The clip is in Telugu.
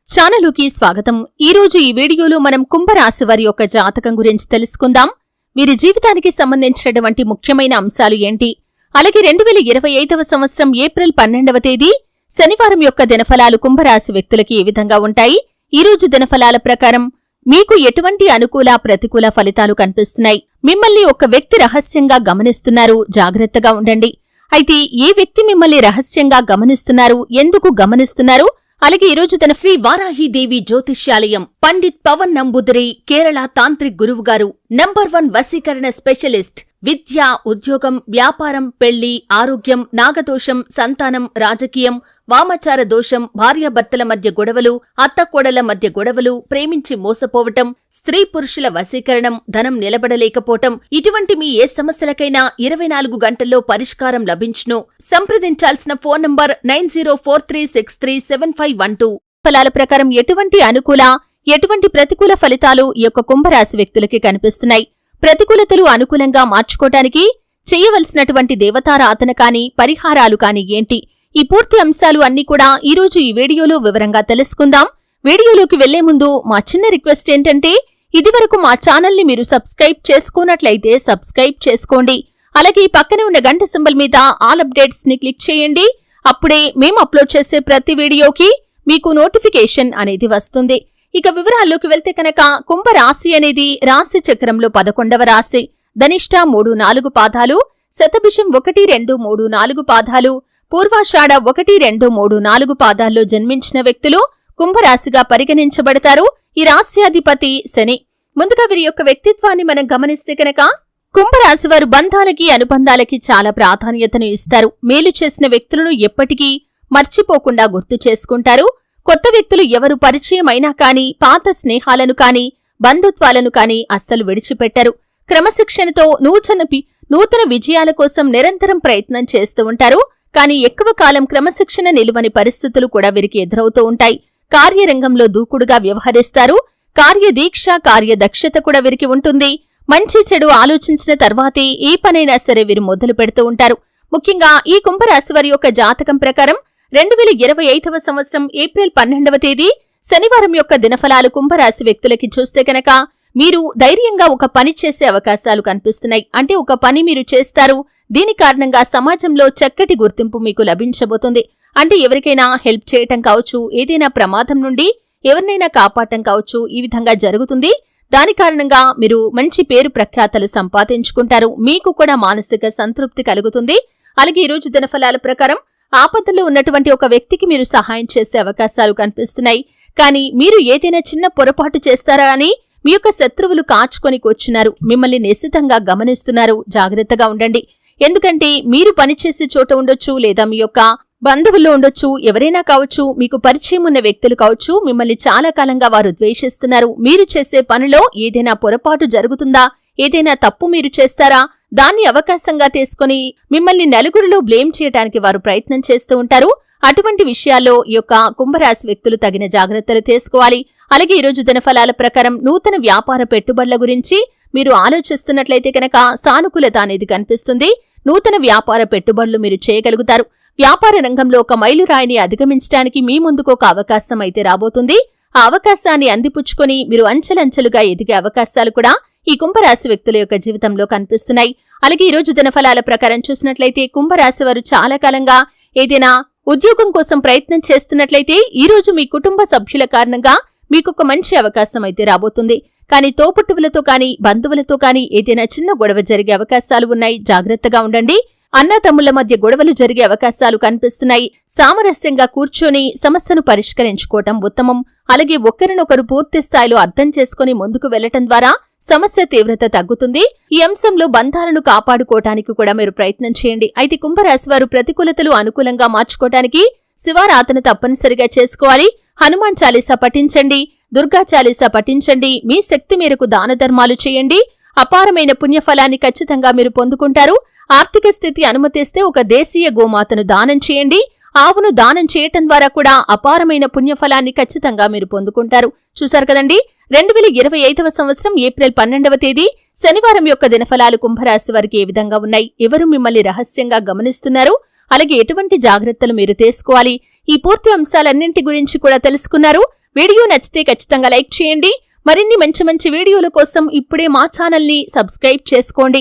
ఛానలుకి స్వాగతం. ఈరోజు ఈ వీడియోలో మనం కుంభరాశి వారి యొక్క జాతకం గురించి తెలుసుకుందాం. వీరి జీవితానికి సంబంధించినటువంటి ముఖ్యమైన అంశాలు ఏంటి, అలాగే 2025వ సంవత్సరం ఏప్రిల్ 12వ తేదీ శనివారం యొక్క దినఫలాలు కుంభరాశి వ్యక్తులకి ఏ విధంగా ఉంటాయి, ఈరోజు దినఫలాల ప్రకారం మీకు ఎటువంటి అనుకూల ప్రతికూల ఫలితాలు కనిపిస్తున్నాయి, మిమ్మల్ని ఒక వ్యక్తి రహస్యంగా గమనిస్తున్నారు, జాగ్రత్తగా ఉండండి. అయితే ఏ వ్యక్తి మిమ్మల్ని రహస్యంగా గమనిస్తున్నారు, ఎందుకు గమనిస్తున్నారు, అలాగే ఈరోజు తన శ్రీ వారాహిదేవి జ్యోతిష్యాలయం పండిత్ పవన్ నంబూదరి కేరళ తాంత్రిక్ గురువుగారు నంబర్ 1 వశీకరణ స్పెషలిస్ట్. విద్య, ఉద్యోగం, వ్యాపారం, పెళ్లి, ఆరోగ్యం, నాగదోషం, సంతానం, రాజకీయం, వామాచార దోషం, భార్యాభర్తల మధ్య గొడవలు, అత్తకోడల మధ్య గొడవలు, ప్రేమించి మోసపోవటం, స్త్రీ పురుషుల వశీకరణం, ధనం నిలబడలేకపోవటం, ఇటువంటి మీ ఏ సమస్యలకైనా 24 గంటల్లో పరిష్కారం లభించును. సంప్రదించాల్సిన ఫోన్ నంబర్ 9043637512. ఫలాల ప్రకారం ఎటువంటి అనుకూల, ఎటువంటి ప్రతికూల ఫలితాలు ఈ యొక్క కుంభరాశి వ్యక్తులకి కనిపిస్తున్నాయి, ప్రతికూలతలు అనుకూలంగా మార్చుకోటానికి చెయ్యవలసినటువంటి దేవతారాధన కాని, పరిహారాలు కాని ఏంటి, ఈ పూర్తి అంశాలు అన్నీ కూడా ఈరోజు ఈ వీడియోలో వివరంగా తెలుసుకుందాం. వీడియోలోకి వెళ్లే ముందు మా చిన్న రిక్వెస్ట్ ఏంటంటే, ఇదివరకు మా ఛానల్ని మీరు సబ్స్క్రైబ్ చేసుకున్నట్లయితే సబ్స్క్రైబ్ చేసుకోండి. అలాగే పక్కనే ఉన్న గంట సింబల్ మీద ఆల్ అప్డేట్స్ ని క్లిక్ చేయండి. అప్పుడే మేము అప్లోడ్ చేసే ప్రతి వీడియోకి మీకు నోటిఫికేషన్ అనేది వస్తుంది. ఇక వివరాల్లోకి వెళ్తే కనుక, కుంభరాశి అనేది రాశి చక్రంలో 11వ రాశి. ధనిష్ట 3-4 పాదాలు, శతభిషం 1-2-3-4 పాదాలు, పూర్వాషాఢ 1-2-3-4 పాదాల్లో జన్మించిన వ్యక్తులు కుంభరాశిగా పరిగణించబడతారు. ఈ రాశ్యాధిపతి శని. ముందుగా వీరి యొక్క వ్యక్తిత్వాన్ని మనం గమనిస్తే కనుక, కుంభరాశి వారు బంధాలకి, అనుబంధాలకి చాలా ప్రాధాన్యతను ఇస్తారు. మేలు చేసిన వ్యక్తులను ఎప్పటికీ మర్చిపోకుండా గుర్తు చేసుకుంటారు. కొత్త వ్యక్తులు ఎవరు పరిచయం అయినా కాని, పాత స్నేహాలను కాని, బంధుత్వాలను కాని అస్సలు విడిచిపెట్టరు. క్రమశిక్షణతో నూతన విజయాల కోసం నిరంతరం ప్రయత్నం చేస్తూ ఉంటారు. కానీ ఎక్కువ కాలం క్రమశిక్షణ నిలువని పరిస్థితులు కూడా వీరికి ఎదురవుతూ ఉంటాయి. కార్యరంగంలో దూకుడుగా వ్యవహరిస్తారు. కార్యదీక్ష, కార్యదక్షత కూడా వీరికి ఉంటుంది. మంచి చెడు ఆలోచించిన తర్వాతే ఏ పనైనా సరే వీరు మొదలు పెడుతూ ఉంటారు. ముఖ్యంగా ఈ కుంభరాశి వారి యొక్క జాతకం ప్రకారం 2025వ సంవత్సరం ఏప్రిల్ 12వ తేదీ శనివారం యొక్క దినఫలాలు కుంభరాశి వ్యక్తులకి చూస్తే కనుక, మీరు ధైర్యంగా ఒక పని చేసే అవకాశాలు కనిపిస్తున్నాయి. అంటే ఒక పని మీరు చేస్తారు, దీని కారణంగా సమాజంలో చక్కటి గుర్తింపు మీకు లభించబోతుంది. అంటే ఎవరికైనా హెల్ప్ చేయటం కావచ్చు, ఏదైనా ప్రమాదం నుండి ఎవరినైనా కాపాడటం కావచ్చు, ఈ విధంగా జరుగుతుంది. దాని కారణంగా మీరు మంచి పేరు ప్రఖ్యాతలు సంపాదించుకుంటారు. మీకు కూడా మానసిక సంతృప్తి కలుగుతుంది. అలాగే ఈరోజు దినఫలాల ప్రకారం ఆపదలో ఉన్నటువంటి ఒక వ్యక్తికి మీరు సహాయం చేసే అవకాశాలు కనిపిస్తున్నాయి. కానీ మీరు ఏదైనా చిన్న పొరపాటు చేస్తారా అని మీ యొక్క శత్రువులు కాచుకొని కూర్చున్నారు. మిమ్మల్ని నిశితంగా గమనిస్తున్నారు. జాగ్రత్తగా ఉండండి. ఎందుకంటే మీరు పనిచేసే చోట ఉండొచ్చు, లేదా మీ యొక్క బంధువుల్లో ఉండొచ్చు, ఎవరైనా కావచ్చు, మీకు పరిచయం ఉన్న వ్యక్తులు కావచ్చు, మిమ్మల్ని చాలా కాలంగా వారు ద్వేషిస్తున్నారు. మీరు చేసే పనిలో ఏదైనా పొరపాటు జరుగుతుందా, ఏదైనా తప్పు మీరు చేస్తారా, దాన్ని అవకాశంగా తీసుకుని మిమ్మల్ని నలుగురిలో బ్లేమ్ చేయడానికి వారు ప్రయత్నం చేస్తూ ఉంటారు. అటువంటి విషయాల్లో ఈ యొక్క కుంభరాశి వ్యక్తులు తగిన జాగ్రత్తలు తీసుకోవాలి. అలాగే ఈరోజు దినఫలాల ప్రకారం నూతన వ్యాపార పెట్టుబడుల గురించి మీరు ఆలోచిస్తున్నట్లయితే కనుక సానుకూలత అనేది కనిపిస్తుంది. నూతన వ్యాపార పెట్టుబడులు మీరు చేయగలుగుతారు. వ్యాపార రంగంలో ఒక మైలురాయిని అధిగమించడానికి మీ ముందుకు ఒక అవకాశం అయితే రాబోతుంది. ఆ అవకాశాన్ని అందిపుచ్చుకొని మీరు అంచెలంచెలుగా ఎదిగే అవకాశాలు కూడా ఈ కుంభరాశి వ్యక్తుల యొక్క జీవితంలో కనిపిస్తున్నాయి. అలాగే ఈరోజు దినఫలాల ప్రకారం చూసినట్లయితే, కుంభరాశి వారు చాలా కాలంగా ఏదైనా ఉద్యోగం కోసం ప్రయత్నం చేస్తున్నట్లయితే ఈరోజు మీ కుటుంబ సభ్యుల కారణంగా మీకు ఒక మంచి అవకాశం అయితే రాబోతుంది. కానీ తోబుట్టువులతో కాని, బంధువులతో కాని ఏదైనా చిన్న గొడవ జరిగే అవకాశాలు ఉన్నాయి. జాగ్రత్తగా ఉండండి. అన్నతమ్ముళ్ల మధ్య గొడవలు జరిగే అవకాశాలు కనిపిస్తున్నాయి. సామరస్యంగా కూర్చొని సమస్యను పరిష్కరించుకోవటం ఉత్తమం. అలాగే ఒకరినొకరు పూర్తి స్థాయిలో అర్థం చేసుకుని ముందుకు వెళ్లటం ద్వారా సమస్య తీవ్రత తగ్గుతుంది. ఈ అంశంలో బంధాలను కాపాడుకోవటానికి కూడా మీరు ప్రయత్నం చేయండి. అయితే కుంభరాశి వారు ప్రతికూలతలు అనుకూలంగా మార్చుకోవటానికి శివారాధన తప్పనిసరిగా చేసుకోవాలి. హనుమాన్ చాలీసా పఠించండి, దుర్గా చాలీసా పఠించండి. మీ శక్తి మేరకు దాన ధర్మాలు చేయండి. అపారమైన పుణ్యఫలాన్ని ఖచ్చితంగా మీరు పొందుకుంటారు. ఆర్థిక స్థితి అనుమతిస్తే ఒక దేశీయ గోమాతను దానం చేయండి. ఆవును దానం చేయటం ద్వారా కూడా అపారమైన పుణ్యఫలాన్ని ఖచ్చితంగా మీరు పొందుకుంటారు. చూశారు కదండి, 2025వ సంవత్సరం ఏప్రిల్ 12వ తేదీ శనివారం యొక్క దినఫలాలు కుంభరాశి వారికి ఏ విధంగా ఉన్నాయి, ఎవరు మిమ్మల్ని రహస్యంగా గమనిస్తున్నారు, అలాగే ఎటువంటి జాగ్రత్తలు మీరు తీసుకోవాలి, ఈ పూర్తి అంశాలన్నింటి గురించి కూడా తెలుసుకున్నారు. వీడియో నచ్చితే ఖచ్చితంగా లైక్ చేయండి. మరిన్ని మంచి మంచి వీడియోల కోసం ఇప్పుడే మా ఛానల్ని సబ్స్క్రైబ్ చేసుకోండి.